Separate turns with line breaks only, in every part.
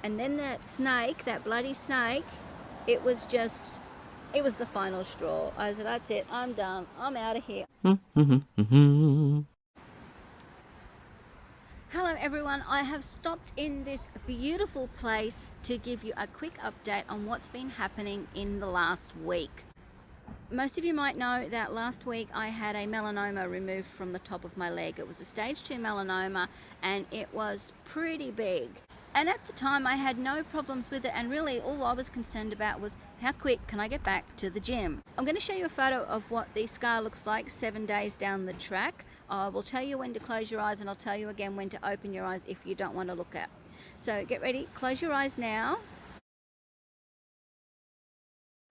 And then that snake, that bloody snake, it was the final straw. I said, that's it, I'm done, I'm out of here. Hello everyone, I have stopped in this beautiful place to give you a quick update on what's been happening in the last week. Most of you might know that last week I had a melanoma removed from the top of my leg. It was a stage 2 melanoma and it was pretty big. And at the time I had no problems with it, and really all I was concerned about was how quick can I get back to the gym. I'm going to show you a photo of what the scar looks like 7 days down the track. I will tell you when to close your eyes, and I'll tell you again when to open your eyes if you don't want to look at. So get ready, close your eyes now.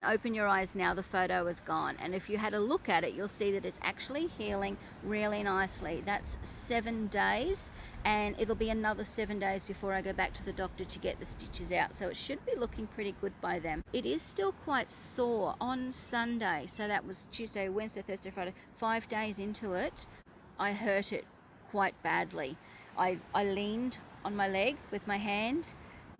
Open your eyes now, the photo is gone, and if you had a look at it you'll see that it's actually healing really nicely. That's 7 days, and it'll be another 7 days before I go back to the doctor to get the stitches out, so it should be looking pretty good by then. It is still quite sore on Sunday, so that was Tuesday, Wednesday, Thursday, Friday, 5 days into it. I hurt it quite badly. I leaned on my leg with my hand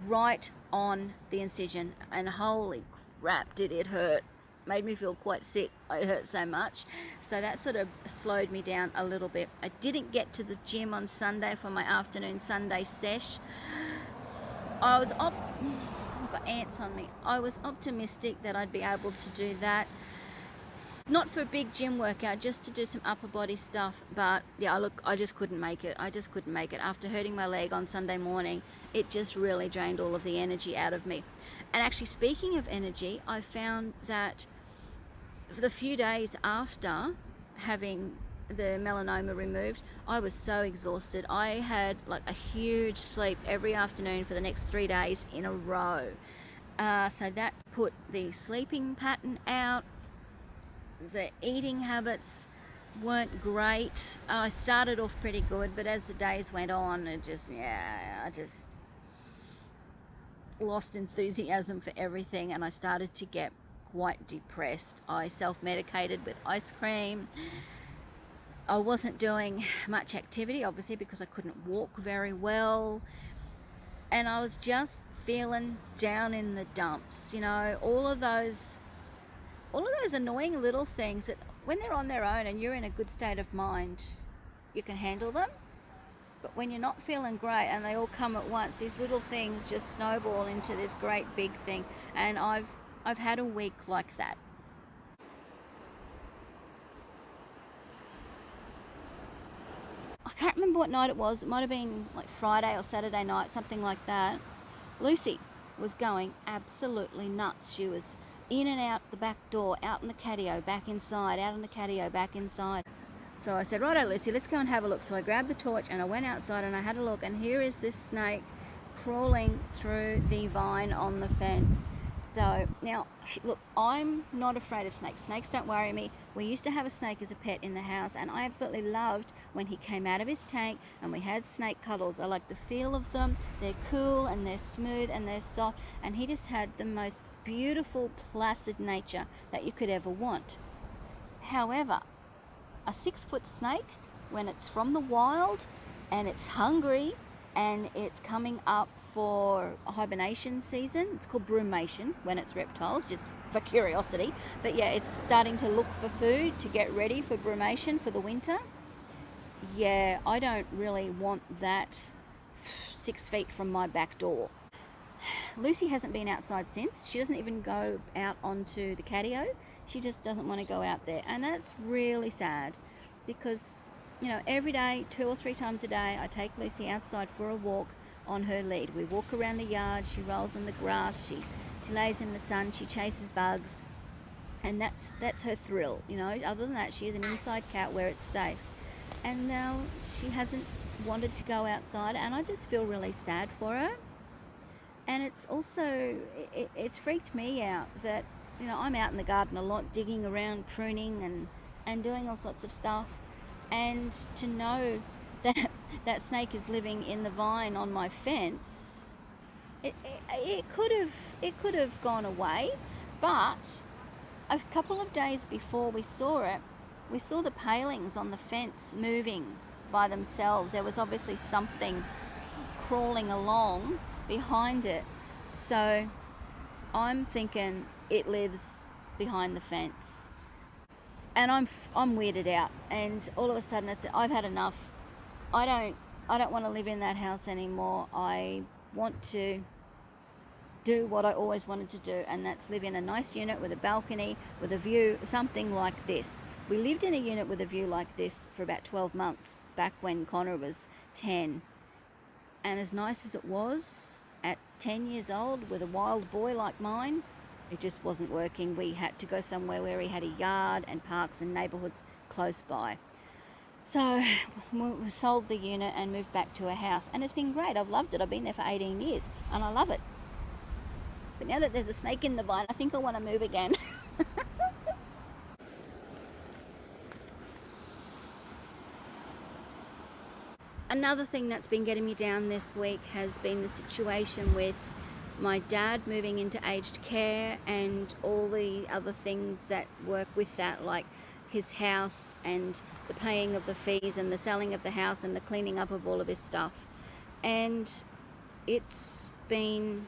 right on the incision, and holy crap did it hurt. Made me feel quite sick. It hurt so much, so that sort of slowed me down a little bit. I didn't get to the gym on Sunday for my afternoon Sunday sesh. I've got ants on me. I was optimistic that I'd be able to do that, not for a big gym workout, just to do some upper body stuff. But yeah, look, I just couldn't make it. After hurting my leg on Sunday morning, it just really drained all of the energy out of me. And actually, speaking of energy, I found that for the few days after having the melanoma removed, I was so exhausted. I had like a huge sleep every afternoon for the next 3 days in a row. So that put the sleeping pattern out. The eating habits weren't great. I started off pretty good, but as the days went on, I just lost enthusiasm for everything, and I started to get quite depressed. I self-medicated with ice cream. I wasn't doing much activity, obviously, because I couldn't walk very well, and I was just feeling down in the dumps. You know, all of those annoying little things that when they're on their own and you're in a good state of mind, you can handle them. But when you're not feeling great and they all come at once, these little things just snowball into this great big thing. And I've had a week like that. I can't remember what night it was. It might have been like Friday or Saturday night, something like that. Lucy was going absolutely nuts. She was in and out the back door, out in the catio, back inside, out in the catio, back inside. So I said, righto Lucy, let's go and have a look. So I grabbed the torch and I went outside and I had a look, and here is this snake crawling through the vine on the fence. So now, look, I'm not afraid of snakes. Snakes don't worry me. We used to have a snake as a pet in the house, and I absolutely loved when he came out of his tank and we had snake cuddles. I like the feel of them. They're cool and they're smooth and they're soft, and he just had the most beautiful, placid nature that you could ever want. However, a 6-foot snake, when it's from the wild and it's hungry and it's coming up for a hibernation season, it's called brumation when it's reptiles, just for curiosity, but yeah, it's starting to look for food to get ready for brumation for the winter. Yeah, I don't really want that 6 feet from my back door. Lucy hasn't been outside since. She doesn't even go out onto the catio. She just doesn't want to go out there, and that's really sad, because you know, every day, 2 or 3 times a day, I take Lucy outside for a walk on her lead. We walk around the yard, she rolls in the grass, she lays in the sun, she chases bugs, and that's her thrill. You know, other than that, she is an inside cat where it's safe, and now she hasn't wanted to go outside, and I just feel really sad for her. And it's also it's freaked me out that, you know, I'm out in the garden a lot, digging around, pruning and doing all sorts of stuff, and to know that that snake is living in the vine on my fence, it could have gone away. But a couple of days before we saw it, we saw the palings on the fence moving by themselves. There was obviously something crawling along, behind it. So I'm thinking it lives behind the fence, and I'm weirded out. And all of a sudden, I've had enough. I don't want to live in that house anymore. I want to do what I always wanted to do, and that's live in a nice unit with a balcony, with a view, something like this. We lived in a unit with a view like this for about 12 months back when Connor was 10. And as nice as it was at 10 years old with a wild boy like mine, it just wasn't working. We had to go somewhere where he had a yard and parks and neighbourhoods close by. So we sold the unit and moved back to a house, and it's been great. I've loved it. I've been there for 18 years and I love it. But now that there's a snake in the vine, I think I want to move again. Another thing that's been getting me down this week has been the situation with my dad moving into aged care and all the other things that work with that, like his house and the paying of the fees and the selling of the house and the cleaning up of all of his stuff. And it's been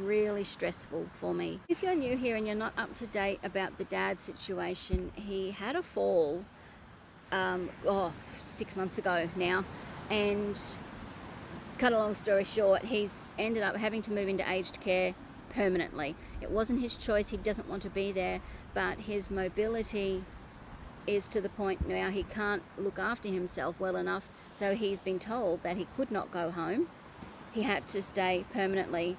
really stressful for me. If you're new here and you're not up to date about the dad situation, he had a fall 6 months ago now, and cut a long story short, he's ended up having to move into aged care permanently. It wasn't his choice. He doesn't want to be there, but his mobility is to the point now he can't look after himself well enough, so he's been told that he could not go home. He had to stay permanently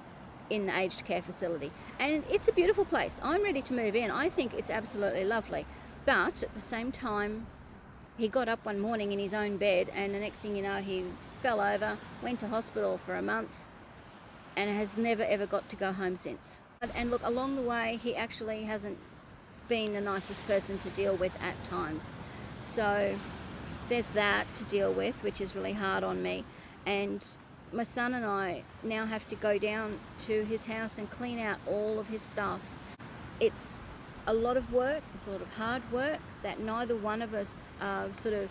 in the aged care facility, and it's a beautiful place. I'm ready to move in. I think it's absolutely lovely, but at the same time, he got up one morning in his own bed, and the next thing you know, he fell over, went to hospital for a month, and has never ever got to go home since. And look, along the way, he actually hasn't been the nicest person to deal with at times. So there's that to deal with, which is really hard on me. And my son and I now have to go down to his house and clean out all of his stuff. It's a lot of work. It's a lot of hard work that neither one of us are sort of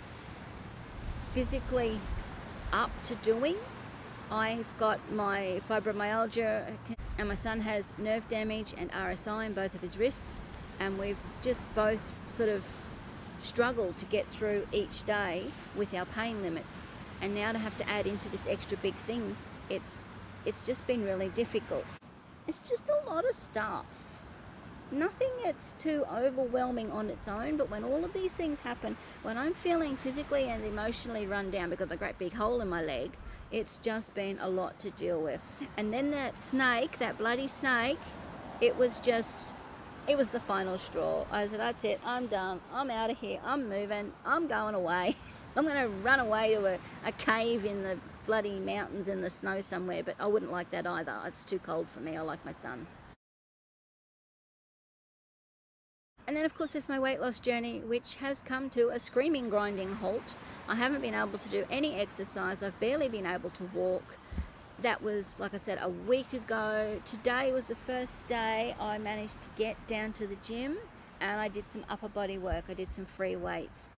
physically up to doing. I've got my fibromyalgia, and my son has nerve damage and RSI in both of his wrists, and we've just both sort of struggled to get through each day with our pain limits. And now to have to add into this extra big thing, it's just been really difficult. It's just a lot of stuff. Nothing that's too overwhelming on its own, but when all of these things happen, when I'm feeling physically and emotionally run down because of a great big hole in my leg, it's just been a lot to deal with. And then that snake, that bloody snake, it was the final straw. I said, that's it, I'm done, I'm out of here, I'm moving, I'm going away. I'm going to run away to a cave in the bloody mountains in the snow somewhere, but I wouldn't like that either. It's too cold for me. I like my sun. And then of course there's my weight loss journey, which has come to a screaming, grinding halt. I haven't been able to do any exercise. I've barely been able to walk. That was, like I said, a week ago. Today was the first day I managed to get down to the gym, and I did some upper body work. I did some free weights.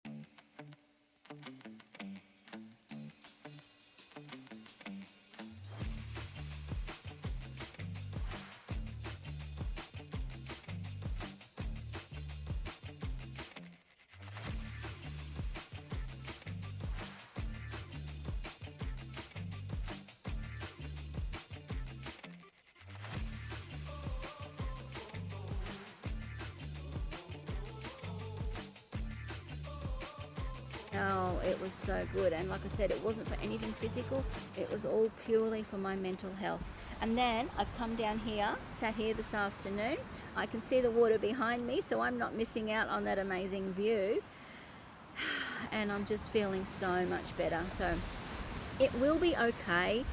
Oh, it was so good. And like I said, it wasn't for anything physical. It was all purely for my mental health. And then I've come down here, sat here this afternoon. I can see the water behind me, so I'm not missing out on that amazing view. And I'm just feeling so much better. So it will be okay.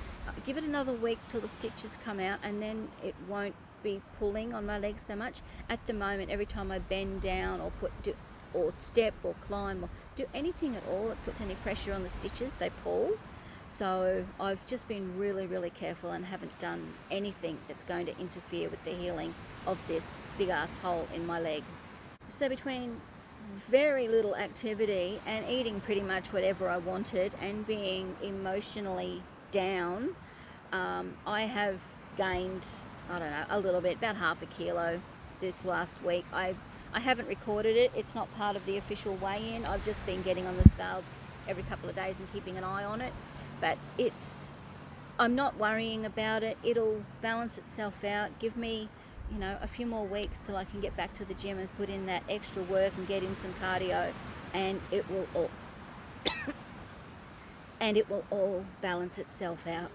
Give it another week till the stitches come out, and then it won't be pulling on my legs so much. At the moment, every time I bend down or step or climb or do anything at all that puts any pressure on the stitches, they pull. So I've just been really, really careful and haven't done anything that's going to interfere with the healing of this big ass hole in my leg. So between very little activity and eating pretty much whatever I wanted and being emotionally down, I have gained, I don't know, a little bit, about half a kilo this last week. I haven't recorded it. It's not part of the official weigh-in. I've just been getting on the scales every couple of days and keeping an eye on it. But I'm not worrying about it. It'll balance itself out. Give me, a few more weeks till I can get back to the gym and put in that extra work and get in some cardio, and it will all balance itself out.